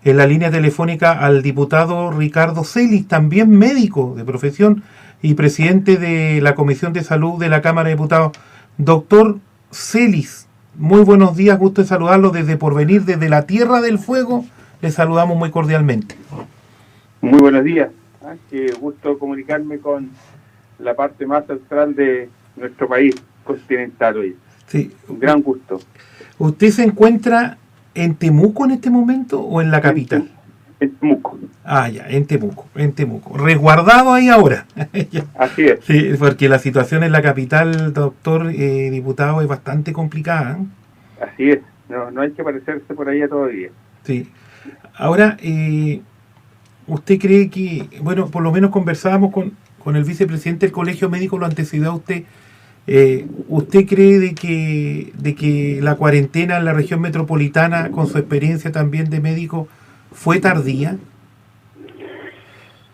en la línea telefónica al diputado Ricardo Celis, también médico de profesión y presidente de la Comisión de Salud de la Cámara de Diputados. Doctor Celis, muy buenos días, gusto de saludarlo desde Porvenir, desde la Tierra del Fuego, le saludamos muy cordialmente. Muy buenos días, qué gusto comunicarme con la parte más austral de nuestro país continental hoy. Sí. Un gran gusto. ¿Usted se encuentra en Temuco en este momento o en la capital? En Temuco. Ah, ya, en Temuco. Resguardado ahí ahora. Así es. Sí, porque la situación en la capital, doctor diputado, es bastante complicada. Así es. No hay que parecerse por ahí todavía. Sí. Ahora, ¿usted cree que, bueno, por lo menos conversábamos con el vicepresidente del Colegio Médico, lo antecedió a usted, ¿usted cree de que la cuarentena en la región metropolitana, con su experiencia también de médico, fue tardía?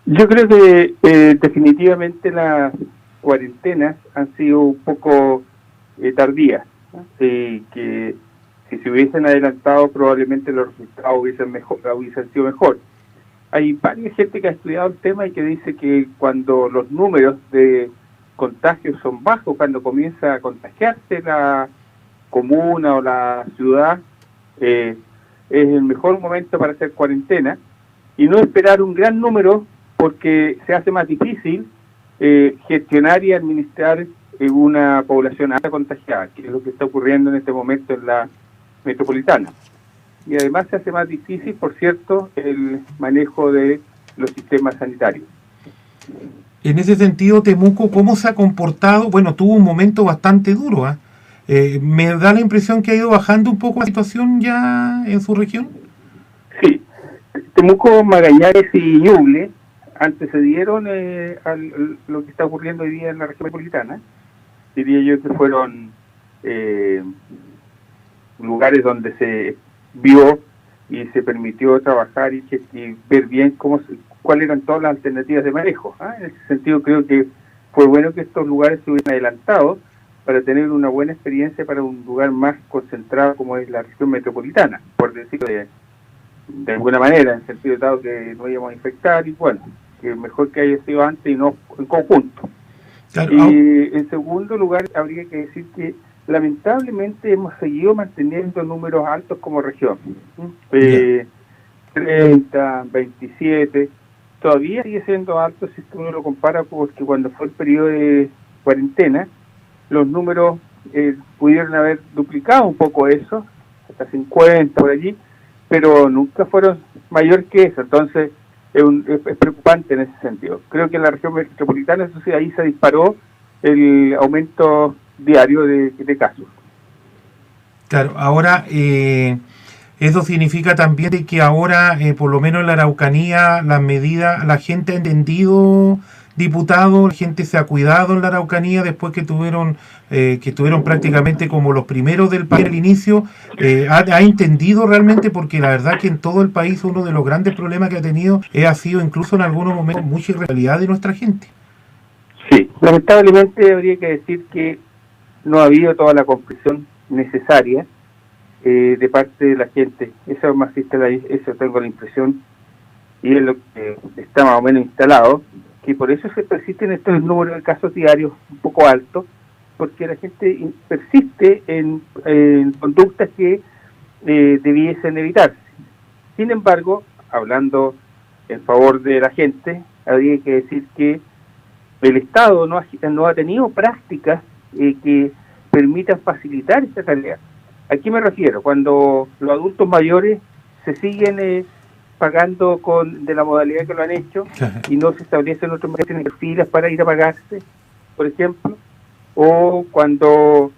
Yo creo que definitivamente las cuarentenas han sido un poco tardías, ¿no? Que si se hubiesen adelantado probablemente los resultados hubiesen sido mejor. Hay varias gente que ha estudiado el tema y que dice que cuando los números de contagios son bajos, cuando comienza a contagiarse la comuna o la ciudad, es el mejor momento para hacer cuarentena y no esperar un gran número, porque se hace más difícil gestionar y administrar una población alta contagiada, que es lo que está ocurriendo en este momento en la metropolitana. Y además se hace más difícil, por cierto, el manejo de los sistemas sanitarios. En ese sentido, Temuco, ¿cómo se ha comportado? Bueno, tuvo un momento bastante duro, me da la impresión que ha ido bajando un poco la situación ya en su región. Sí, Temuco, Magallanes y Ñuble antecedieron a lo que está ocurriendo hoy día en la región metropolitana. Diría yo que fueron lugares donde se vio y se permitió trabajar y ver bien cuáles eran todas las alternativas de manejo. En ese sentido creo que fue bueno que estos lugares se hubieran adelantado para tener una buena experiencia para un lugar más concentrado como es la región metropolitana, por decirlo de alguna manera, en el sentido dado que no íbamos a infectar y bueno, que mejor que haya sido antes y no en conjunto. Claro. Y en segundo lugar habría que decir que lamentablemente hemos seguido manteniendo números altos como región. 30, 27, todavía sigue siendo alto si uno lo compara, porque cuando fue el periodo de cuarentena, los números pudieron haber duplicado un poco eso, hasta 50 por allí, pero nunca fueron mayor que eso. Entonces es preocupante en ese sentido. Creo que en la región metropolitana, eso sí, ahí se disparó el aumento diario de casos. Claro, ahora eso significa también de que ahora, por lo menos en la Araucanía, las medidas, la gente ha entendido, diputado, la gente se ha cuidado en la Araucanía después que estuvieron prácticamente como los primeros del país al inicio, ha entendido realmente, porque la verdad que en todo el país uno de los grandes problemas que ha tenido ha sido incluso en algunos momentos mucha irrealidad de nuestra gente. Sí, lamentablemente habría que decir que no ha habido toda la comprensión necesaria de parte de la gente. Eso más eso tengo la impresión, y es lo que está más o menos instalado, que por eso se persisten estos números de casos diarios un poco altos, porque la gente persiste en conductas que debiesen evitarse. Sin embargo, hablando en favor de la gente, habría que decir que el Estado no ha tenido prácticas que permitan facilitar esta tarea. ¿A qué me refiero? Cuando los adultos mayores se siguen pagando de la modalidad que lo han hecho y no se establecen otras filas para ir a pagarse, por ejemplo, o cuando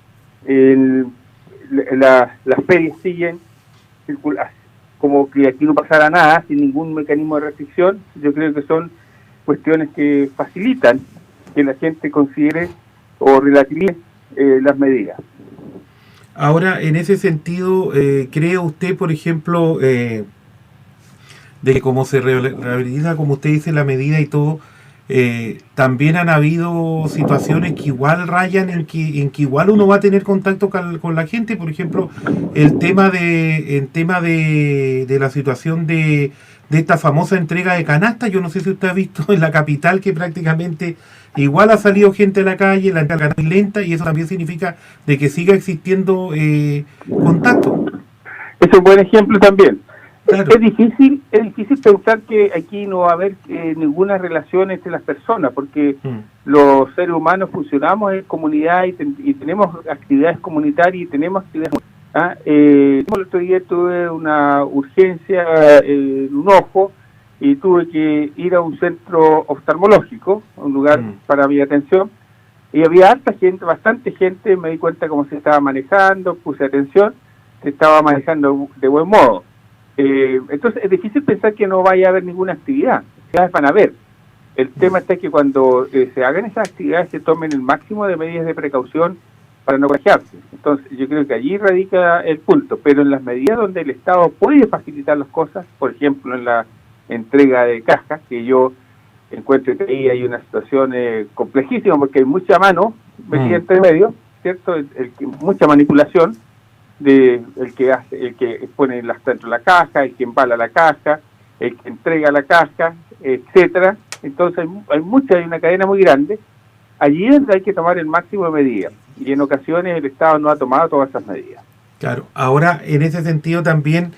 las ferias siguen circulando, como que aquí no pasara nada, sin ningún mecanismo de restricción. Yo creo que son cuestiones que facilitan que la gente considere o relativice las medidas. Ahora, en ese sentido, ¿cree usted, por ejemplo, de que como se rehabilita, como usted dice, la medida y todo, también han habido situaciones que igual rayan en que igual uno va a tener contacto con la gente. Por ejemplo, el tema de la situación de esta famosa entrega de canastas. Yo no sé si usted ha visto en la capital que prácticamente igual ha salido gente a la calle, la entrega es lenta, y eso también significa de que siga existiendo contacto. Es un buen ejemplo también. Claro. Es difícil pensar que aquí no va a haber ninguna relación entre las personas, porque los seres humanos funcionamos en comunidad y tenemos actividades comunitarias y tenemos actividades. El otro día tuve una urgencia en un ojo y tuve que ir a un centro oftalmológico, un lugar para mi atención, y había harta gente, bastante gente. Me di cuenta cómo se estaba manejando, puse atención, se estaba manejando de buen modo. Entonces es difícil pensar que no vaya a haber ninguna actividad. Actividades van a haber. El tema está que cuando se hagan esas actividades se tomen el máximo de medidas de precaución para no contagiarse. Entonces yo creo que allí radica el punto, pero en las medidas donde el Estado puede facilitar las cosas, por ejemplo en la entrega de cajas, que yo encuentro que ahí hay una situación complejísima, porque hay mucha mano metida entre medio, ¿cierto? Mucha manipulación de el que pone dentro de la caja, el que embala la caja, el que entrega la caja, etcétera. Entonces hay una cadena muy grande. Allí es donde hay que tomar el máximo de medidas, y en ocasiones el Estado no ha tomado todas esas medidas. Claro, ahora en ese sentido también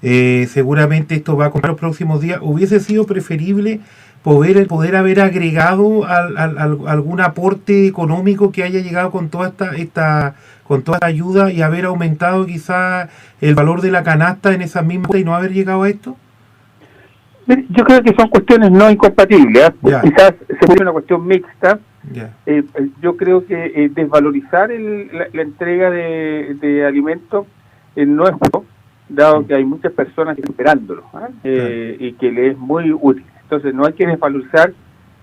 seguramente esto va a cambiar los próximos días. ¿Hubiese sido preferible poder haber agregado algún aporte económico que haya llegado con toda esta ayuda y haber aumentado quizá el valor de la canasta en esas mismas y no haber llegado a esto? Yo creo que son cuestiones no incompatibles, quizás se puede una cuestión mixta. Yo creo que desvalorizar la entrega de alimentos no es bueno, dado que hay muchas personas que están esperándolo y que le es muy útil. Entonces no hay que desvalorizar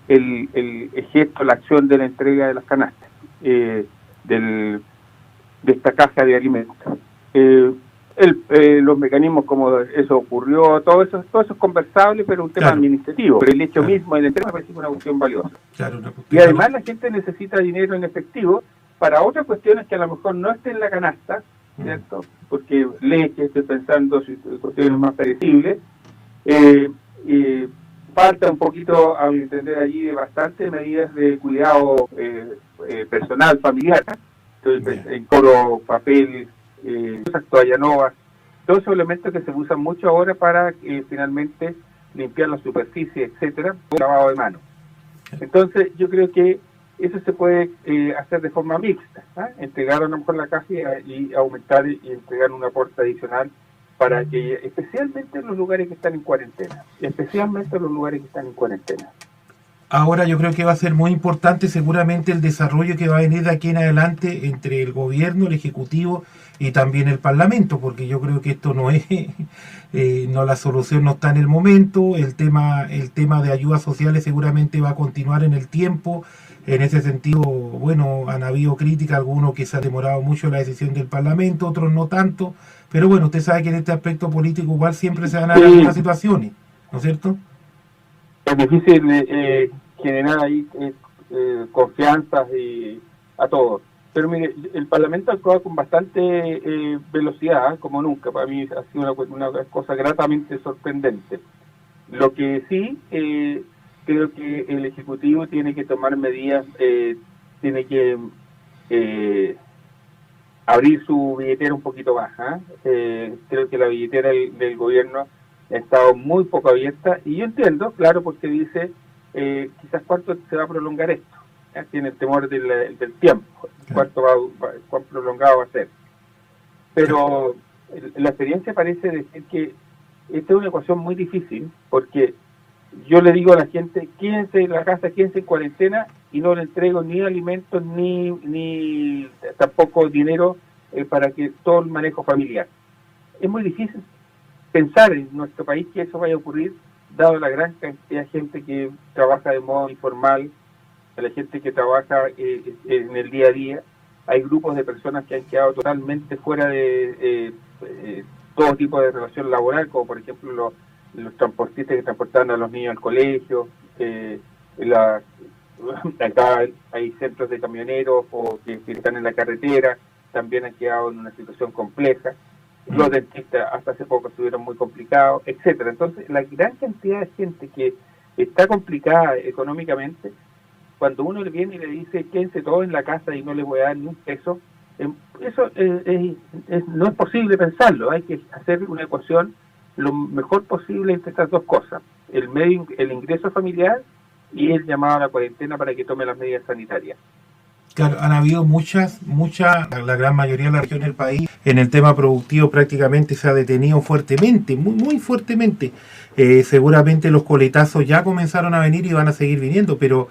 el gesto, la acción de la entrega de las canastas, de esta caja de alimentos. Los mecanismos como eso ocurrió, todo eso es conversable, pero un tema administrativo. Pero el hecho mismo de la entrega me parece una cuestión valiosa. Y además la gente necesita dinero en efectivo para otras cuestiones que a lo mejor no estén en la canasta, ¿cierto? Porque leche, estoy pensando, cuestiones más perecibles. Falta un poquito, a mi entender, allí de bastantes medidas de cuidado personal, familiar. Entonces, en coro, papel, toalla novas, todos esos elementos que se usan mucho ahora para finalmente limpiar la superficie, etcétera, lavado de manos. Entonces, yo creo que eso se puede hacer de forma mixta, entregar a lo mejor la caja y aumentar y entregar un aporte adicional para que, especialmente en los lugares que están en cuarentena, Ahora yo creo que va a ser muy importante seguramente el desarrollo que va a venir de aquí en adelante entre el gobierno, el ejecutivo y también el parlamento, porque yo creo que esto no es, no, la solución no está en el momento. El tema de ayudas sociales seguramente va a continuar en el tiempo. En ese sentido, bueno, han habido críticas, algunos que se ha demorado mucho la decisión del parlamento, otros no tanto, pero bueno, usted sabe que en este aspecto político igual siempre se van a dar algunas situaciones, ¿no es cierto? Es difícil generar ahí confianzas a todos. Pero mire, el Parlamento ha actuado con bastante velocidad, como nunca. Para mí ha sido una cosa gratamente sorprendente. Lo que sí, creo que el Ejecutivo tiene que tomar medidas, tiene que abrir su billetera un poquito más. Creo que la billetera del gobierno ha estado muy poco abierta, y yo entiendo, claro, porque dice quizás cuánto se va a prolongar esto. Tiene el temor del tiempo, cuán prolongado va a ser. Pero la experiencia parece decir que esta es una ecuación muy difícil, porque yo le digo a la gente, quédense en la casa, quédense en cuarentena, y no le entrego ni alimentos ni tampoco dinero para que todo el manejo familiar. Es muy difícil pensar en nuestro país que eso vaya a ocurrir, dado la gran cantidad de gente que trabaja de modo informal, a la gente que trabaja en el día a día. Hay grupos de personas que han quedado totalmente fuera de todo tipo de relación laboral, como por ejemplo los transportistas que transportaban a los niños al colegio, la, acá hay centros de camioneros o que están en la carretera, también han quedado en una situación compleja. Los dentistas hasta hace poco estuvieron muy complicados, etcétera. Entonces, la gran cantidad de gente que está complicada económicamente, cuando uno le viene y le dice quédense todos en la casa y no les voy a dar ni un peso, eso no es posible pensarlo. Hay que hacer una ecuación lo mejor posible entre estas dos cosas: el ingreso familiar y el llamado a la cuarentena para que tome las medidas sanitarias. Claro, han habido la gran mayoría de la región del país, en el tema productivo prácticamente se ha detenido fuertemente, muy fuertemente. Seguramente los coletazos ya comenzaron a venir y van a seguir viniendo, pero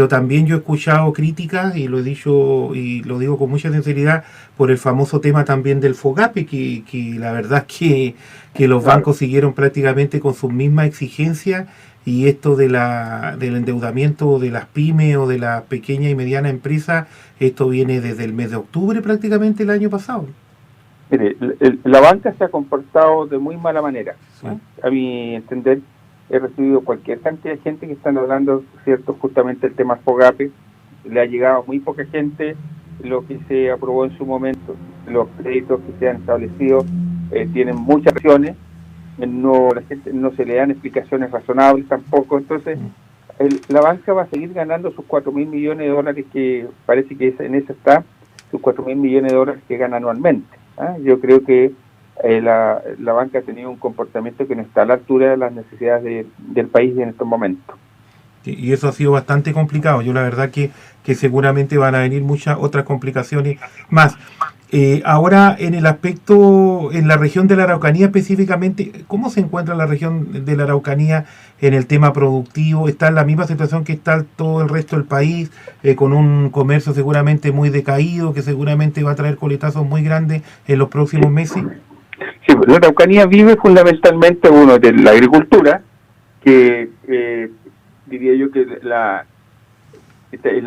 también yo he escuchado críticas, y lo he dicho y lo digo con mucha sinceridad, por el famoso tema también del FOGAPE, que la verdad es que los Claro. bancos siguieron prácticamente con sus mismas exigencias, y esto del endeudamiento de las pymes o de las pequeñas y medianas empresas, esto viene desde el mes de octubre prácticamente el año pasado. Mire, la banca se ha comportado de muy mala manera. Sí. A mi entender, he recibido cualquier cantidad de gente que están hablando, cierto, justamente el tema FOGAPE. Le ha llegado a muy poca gente lo que se aprobó en su momento. Los créditos que se han establecido tienen muchas presiones. La gente no se le dan explicaciones razonables tampoco. Entonces, la banca va a seguir ganando sus 4.000 millones de dólares, que parece que en eso está, sus 4.000 millones de dólares que gana anualmente. Yo creo que la banca ha tenido un comportamiento que no está a la altura de las necesidades del país en estos momentos. Y eso ha sido bastante complicado. Yo la verdad que seguramente van a venir muchas otras complicaciones más. Ahora, en el aspecto, en la región de la Araucanía específicamente, ¿cómo se encuentra la región de la Araucanía en el tema productivo? ¿Está en la misma situación que está todo el resto del país, con un comercio seguramente muy decaído, que seguramente va a traer coletazos muy grandes en los próximos meses? Sí, la Araucanía vive fundamentalmente, uno, de la agricultura, que diría yo que la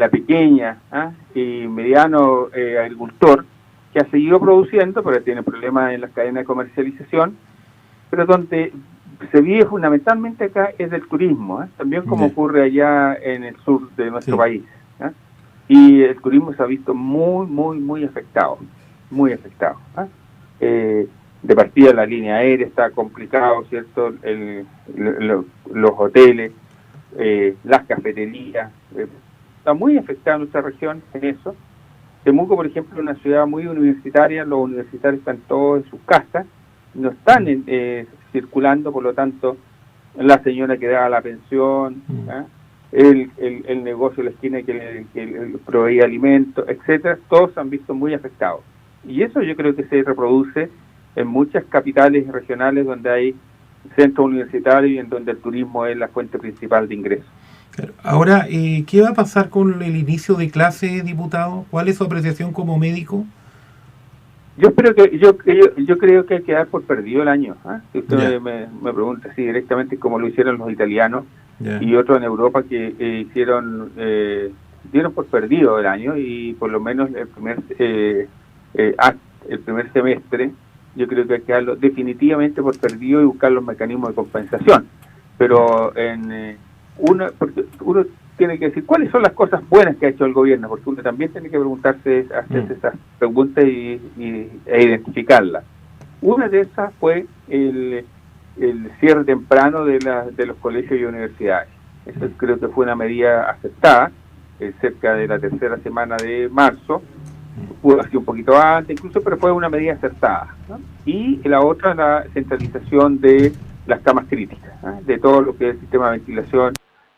pequeña y mediano agricultor, que ha seguido produciendo, pero tiene problemas en las cadenas de comercialización, pero donde se vive fundamentalmente acá es del turismo, también como ocurre allá en el sur de nuestro país. Y el turismo se ha visto muy afectado, muy afectado. De partida la línea aérea está complicado, ¿cierto? Los hoteles, las cafeterías, está muy afectada nuestra región en eso. Temuco, por ejemplo, es una ciudad muy universitaria, los universitarios están todos en sus casas, no están circulando, por lo tanto, la señora que daba la pensión, el negocio de la esquina que proveía alimentos, etcétera, todos se han visto muy afectados. Y eso yo creo que se reproduce en muchas capitales regionales donde hay centros universitarios y en donde el turismo es la fuente principal de ingresos. Ahora, ¿qué va a pasar con el inicio de clase, diputado? ¿Cuál es su apreciación como médico? Yo creo que hay que dar por perdido el año. Si usted me pregunta así directamente, como lo hicieron los italianos y otros en Europa que dieron por perdido el año, y por lo menos el primer semestre, yo creo que hay que darlo definitivamente por perdido y buscar los mecanismos de compensación. Pero porque uno tiene que decir cuáles son las cosas buenas que ha hecho el gobierno, porque uno también tiene que hacerse esas preguntas e identificarlas. Una de esas fue el cierre temprano de los colegios y universidades. Eso creo que fue una medida aceptada, cerca de la tercera semana de marzo. Pudo haber sido un poquito antes incluso, pero fue una medida acertada, Y la otra, la centralización de las camas críticas, de todo lo que es el sistema de ventilación,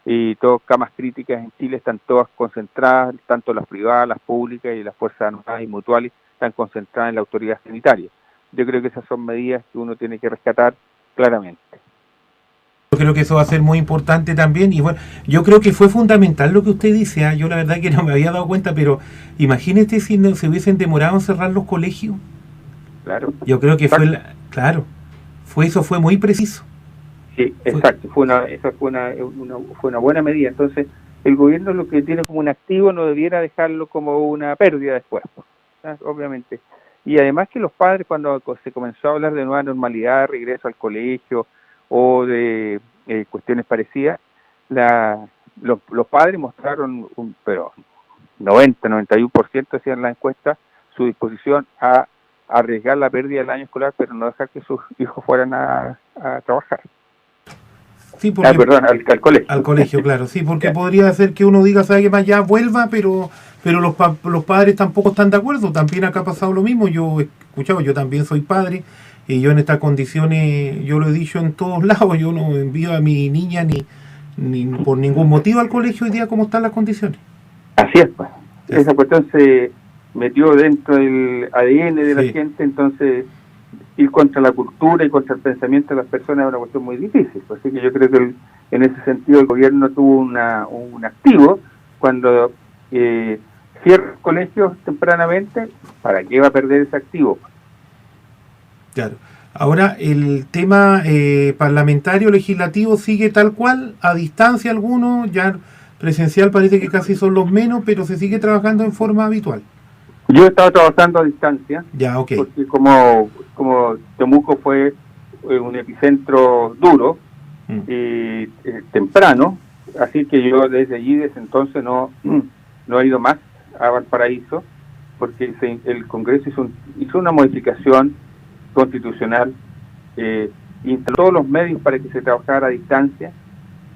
y todas camas críticas en Chile están todas concentradas, tanto las privadas, las públicas y las fuerzas armadas y mutuales están concentradas en la autoridad sanitaria. Yo creo que esas son medidas que uno tiene que rescatar claramente. Yo creo que eso va a ser muy importante también, y bueno, yo creo que fue fundamental lo que usted dice. Yo la verdad que no me había dado cuenta, pero imagínate si no se hubiesen demorado en cerrar los colegios. Claro. Yo creo que eso fue muy preciso. Sí, exacto, fue una buena medida. Entonces, el gobierno lo que tiene como un activo no debiera dejarlo como una pérdida después, obviamente. Y además que los padres, cuando se comenzó a hablar de nueva normalidad, regreso al colegio o de cuestiones parecidas, los padres mostraron, pero 90-91% hacían la encuesta, su disposición a arriesgar la pérdida del año escolar, pero no dejar que sus hijos fueran a trabajar. Sí, porque, al colegio. Al colegio, claro, sí, porque podría ser que uno diga, ¿sabe qué más? Ya vuelva, pero los padres tampoco están de acuerdo. También acá ha pasado lo mismo. Yo he escuchado, yo también soy padre, y yo en estas condiciones, yo lo he dicho en todos lados, yo no envío a mi niña ni por ningún motivo al colegio hoy día como están las condiciones. Así es, pues. Esa cuestión se metió dentro del ADN de la gente, entonces ir contra la cultura y contra el pensamiento de las personas es una cuestión muy difícil. Así que yo creo que en ese sentido el gobierno tuvo un activo cuando cierra colegios tempranamente. ¿Para qué va a perder ese activo? Claro. Ahora, el tema parlamentario legislativo sigue tal cual, a distancia algunos, ya presencial parece que casi son los menos, pero se sigue trabajando en forma habitual. Yo he estado trabajando a distancia, ya, okay. Porque como Temuco fue un epicentro duro y temprano, así que yo desde allí, desde entonces, no he ido más a Valparaíso, porque el Congreso hizo una modificación constitucional, instaló todos los medios para que se trabajara a distancia,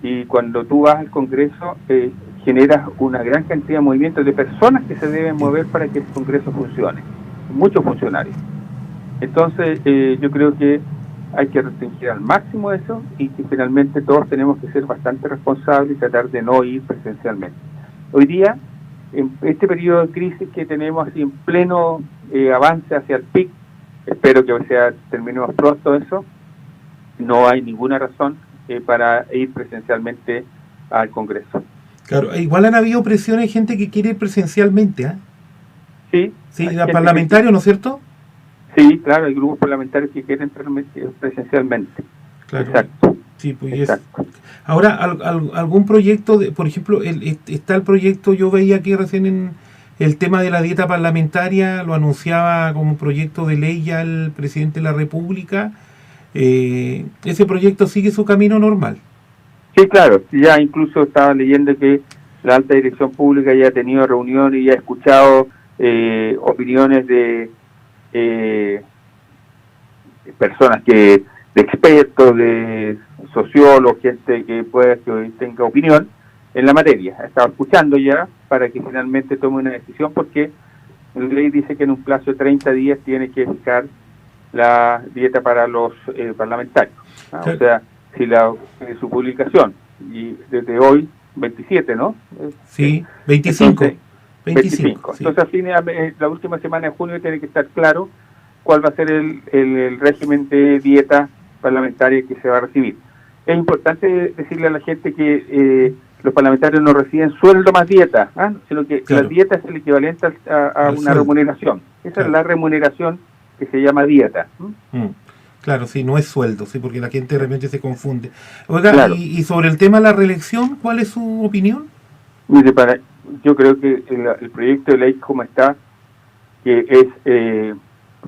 y cuando tú vas al Congreso generas una gran cantidad de movimientos de personas que se deben mover para que el Congreso funcione, muchos funcionarios. Entonces yo creo que hay que restringir al máximo eso, y que finalmente todos tenemos que ser bastante responsables y tratar de no ir presencialmente. Hoy día, en este periodo de crisis que tenemos así en pleno avance hacia el pic, espero que terminemos pronto eso, no hay ninguna razón para ir presencialmente al Congreso. Claro, igual han habido presiones de gente que quiere ir presencialmente, ¿eh? Sí. Sí, la parlamentario, ¿no es cierto? Sí, claro, hay grupos parlamentarios que quieren presencialmente. Claro. Exacto. Sí, pues exacto. Ahora, algún proyecto, por ejemplo, está el proyecto, yo veía aquí recién en el tema de la dieta parlamentaria, lo anunciaba como proyecto de ley ya el presidente de la República. Ese proyecto sigue su camino normal. Sí, claro, ya incluso estaba leyendo que la alta dirección pública ya ha tenido reuniones y ha escuchado opiniones de personas de expertos, de sociólogos, gente que tenga opinión en la materia. Estaba escuchando ya para que finalmente tome una decisión, porque la ley dice que en un plazo de 30 días tiene que fijar la dieta para los parlamentarios. Sí. O sea, si su publicación, y desde hoy, 27, ¿no? Sí, 25. Entonces, 25. Sí. Entonces, a fines, la última semana de junio tiene que estar claro cuál va a ser el régimen de dieta parlamentaria que se va a recibir. Es importante decirle a la gente que los parlamentarios no reciben sueldo más dieta, sino que la dieta es el equivalente a una remuneración. Esa es la remuneración que se llama dieta. Claro, sí, no es sueldo, sí, porque la gente de repente se confunde. Oiga, y sobre el tema de la reelección, ¿cuál es su opinión? Mire, yo creo que el proyecto de ley como está, que es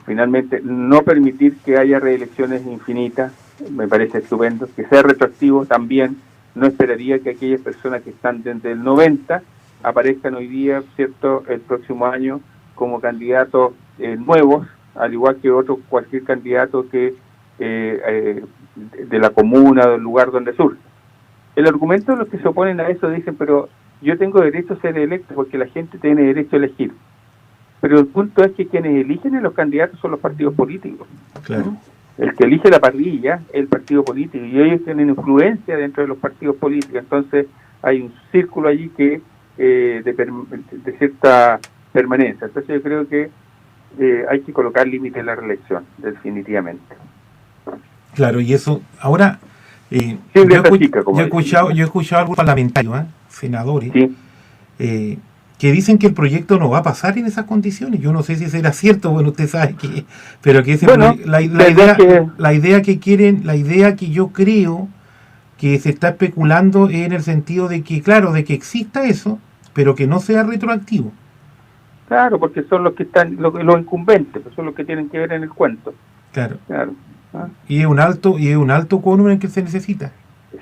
finalmente no permitir que haya reelecciones infinitas, me parece estupendo. Que sea retroactivo también. No esperaría que aquellas personas que están desde el 90 aparezcan hoy día, ¿cierto?, el próximo año como candidatos nuevos, al igual que cualquier candidato que de la comuna o del lugar donde surge. El argumento de los que se oponen a eso dicen, pero yo tengo derecho a ser electo porque la gente tiene derecho a elegir. Pero el punto es que quienes eligen a los candidatos son los partidos políticos. Claro. El que elige la parrilla es el partido político, y ellos tienen influencia dentro de los partidos políticos. Entonces hay un círculo allí que de cierta permanencia. Entonces yo creo que hay que colocar límites en la reelección, definitivamente. Claro, y eso, ahora, yo he escuchado a algunos parlamentarios, senadores, que dicen que el proyecto no va a pasar en esas condiciones. Yo no sé si será cierto, bueno, usted sabe que, pero que la idea que quieren, la idea que yo creo que se está especulando es en el sentido de que, claro, de que exista eso, pero que no sea retroactivo. Claro, porque son los que están, los incumbentes, son los que tienen que ver en el cuento. Claro. Y es un alto quórum en que se necesita.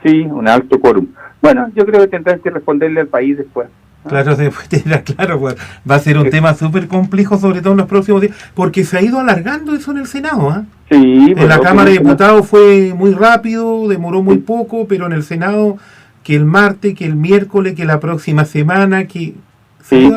Sí, un alto quórum. Bueno, yo creo que tendrán que responderle al país después. Claro, después claro, pues, va a ser un tema súper complejo, sobre todo en los próximos días, porque se ha ido alargando eso en el Senado, ¿ah? Sí, En la Cámara de Diputados fue muy rápido, demoró muy poco, pero en el Senado, que el martes, que el miércoles, que la próxima semana, que... Sí,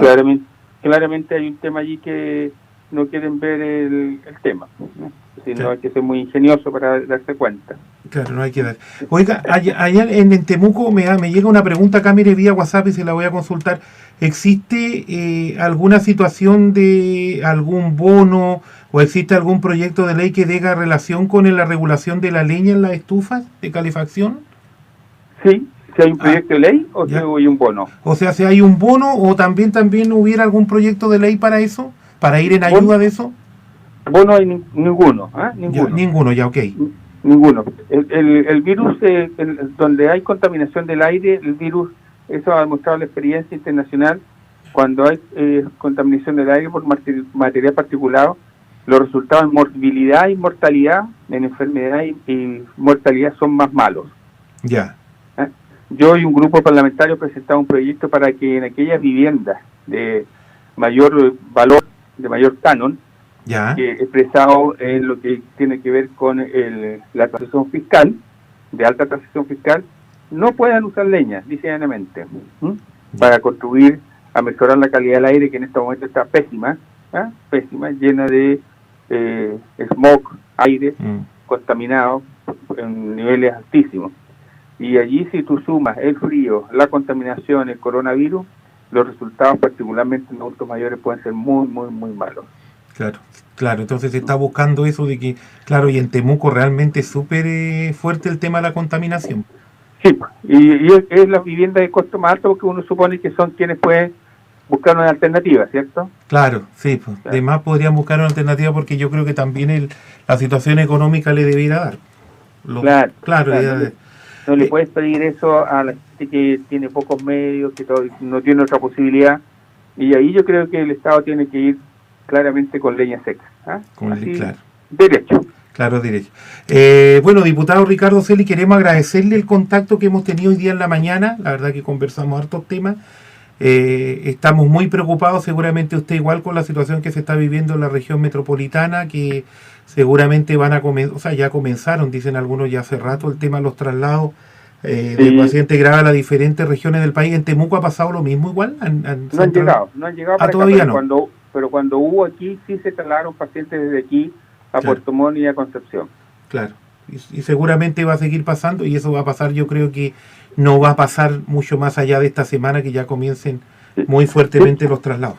claramente hay un tema allí que no quieren ver el tema, ¿no? Sino claro. hay que ser muy ingenioso para darse cuenta. Claro, no hay que dar. Oiga, allá en Temuco me llega una pregunta acá, mire, vía WhatsApp y se la voy a consultar. ¿Existe alguna situación de algún bono o existe algún proyecto de ley que tenga relación con la regulación de la leña en las estufas de calefacción? Sí, si hay un proyecto de ley o si hay un bono. O sea, si hay un bono o también hubiera algún proyecto de ley para eso, para ir en ayuda de eso. Bono hay ninguno, ¿eh? Ninguno. Ninguno, ok. Ninguno. El virus, donde hay contaminación del aire, el virus, eso ha demostrado la experiencia internacional, cuando hay contaminación del aire por material particulado, los resultados en morbilidad y mortalidad, en enfermedad y mortalidad son más malos. Ya. Yo y un grupo parlamentario presentamos un proyecto para que en aquellas viviendas de mayor valor, de mayor canon, expresado en lo que tiene que ver con la transacción fiscal, de alta transacción fiscal, no puedan usar leña, diseñadamente, para contribuir a mejorar la calidad del aire, que en este momento está pésima, llena de smog, aire contaminado en niveles altísimos. Y allí, si tú sumas el frío, la contaminación, el coronavirus, los resultados, particularmente en adultos mayores, pueden ser muy, muy, muy malos. Claro, entonces se está buscando eso de que, claro, y en Temuco realmente es súper fuerte el tema de la contaminación. Sí, y es la vivienda de costo más alto, porque uno supone que son quienes pueden buscar una alternativa, ¿cierto? Claro, sí, pues, claro. Además podrían buscar una alternativa porque yo creo que también la situación económica le debiera dar. Claro. No le puedes pedir eso a la gente que tiene pocos medios, que no tiene otra posibilidad, y ahí yo creo que el Estado tiene que ir claramente con leña seca. Claro. Derecho. Claro, derecho. Bueno, diputado Ricardo Celi, queremos agradecerle el contacto que hemos tenido hoy día en la mañana. La verdad que conversamos hartos temas. Estamos muy preocupados, seguramente usted igual, con la situación que se está viviendo en la región metropolitana, que seguramente van a comenzar, o sea, ya comenzaron, dicen algunos ya hace rato, el tema de los traslados de pacientes graves a las diferentes regiones del país. ¿En Temuco ha pasado lo mismo igual? No han llegado para todavía acá, no. Pero cuando hubo aquí, sí se trasladaron pacientes desde aquí a Puerto Montt y a Concepción. Claro, y seguramente va a seguir pasando, y eso va a pasar, yo creo que no va a pasar mucho más allá de esta semana, que ya comiencen muy fuertemente los traslados.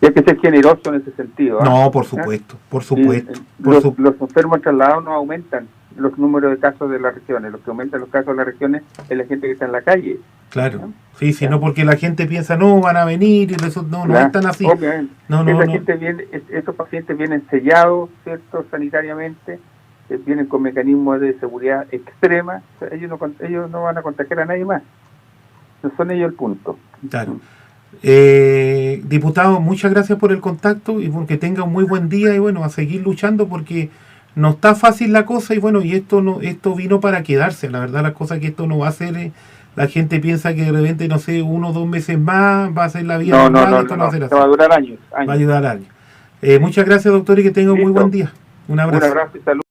Y hay que ser generoso en ese sentido. No, por supuesto, por supuesto. Los enfermos trasladados no aumentan los números de casos de las regiones, los que aumentan los casos de las regiones es la gente que está en la calle. Claro, sí, no, porque la gente piensa, no, van a venir, y eso no es tan así. Obviamente. Estos pacientes vienen sellados, ¿cierto?, sanitariamente, vienen con mecanismos de seguridad extrema, o sea, ellos no van a contagiar a nadie más. No son ellos el punto. Claro. Diputado, muchas gracias por el contacto y porque tenga un muy buen día, y bueno, a seguir luchando, porque no está fácil la cosa, y bueno, y esto vino para quedarse. La verdad, las cosas que esto no va a ser, la gente piensa que de repente, no sé, 1 o 2 meses más va a ser la vida normal. Esto no va a ser así. Va a durar años. Va a ayudar años. Muchas gracias, doctor, y que tenga un muy buen día. Un abrazo. Un abrazo y salud.